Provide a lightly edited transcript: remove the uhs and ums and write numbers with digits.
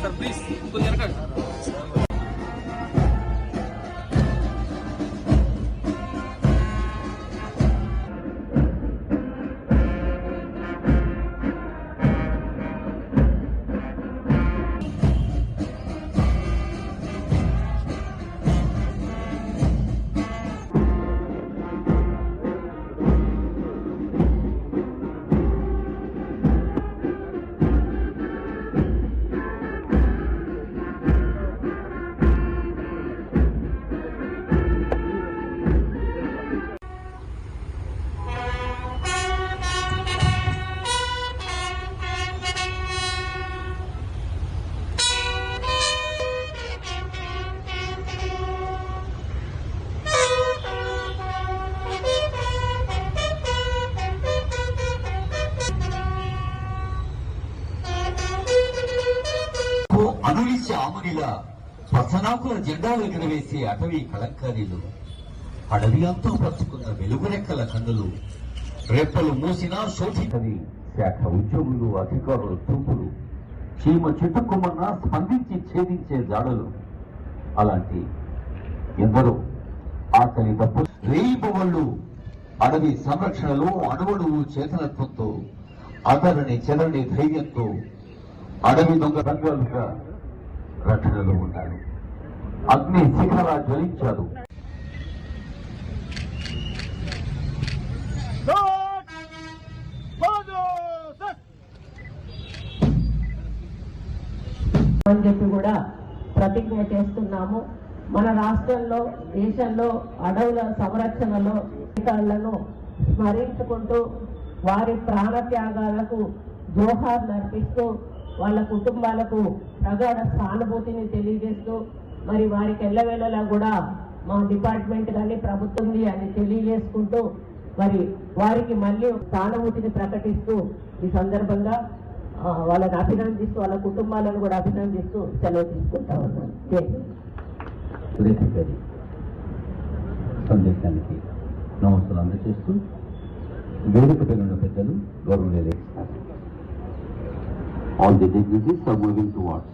Sir please కొంచెం వెనకాల. అనులిసి ఆమునిలా పసనాకుల జెండాలు ఎగురవేసే అటవీ కలంకారీలు, అడవి అంతా పరుచుకున్న వెలుగురెక్కల కన్నులు, రెప్పలు మూసిన శోధించని శాఖ ఉద్యోగులు, అధికారుల చూపులు, చీమ చిట్టుకుమన్నా స్పందించి ఛేదించే జాడలు, అలాంటి ఎందరో ఆకలి తప్పు రేయిబొవళ్ళు అడవి సంరక్షణలో అణువణువు చేతనత్వంతో, అతనిని చెరని ధైర్యంతో అడవి దొంగ రంగాలుగా రక్షణలో ఉన్నాడు. అగ్ని శిఖరా జ్వలించాడు. అని చెప్పి కూడా ప్రతిజ్ఞ చేస్తున్నాము. మన రాష్ట్రంలో, దేశంలో అడవుల సంరక్షణలో అధికారులను స్మరించుకుంటూ వారి ప్రాణత్యాగాలకు జోహార్ నర్పిస్తూ వాళ్ళ కుటుంబాలకు ప్రగాఢ సానుభూతిని తెలియజేస్తూ మరి వారికి ఎల్లవేళలా కూడా మా డిపార్ట్మెంట్ కానీ ప్రభుత్వం అని తెలియజేసుకుంటూ మరి వారికి మళ్ళీ సానుభూతిని ప్రకటిస్తూ ఈ సందర్భంగా వాళ్ళని అభినందిస్తూ వాళ్ళ కుటుంబాలను కూడా అభినందిస్తూ సెలవు తీసుకుంటా ఉన్నాను. సందేశానికి నమస్కారం అందజేస్తూ వేదిక పెరిగిన పెద్దలు గౌరవనీయులు. All the dignitaries are moving towards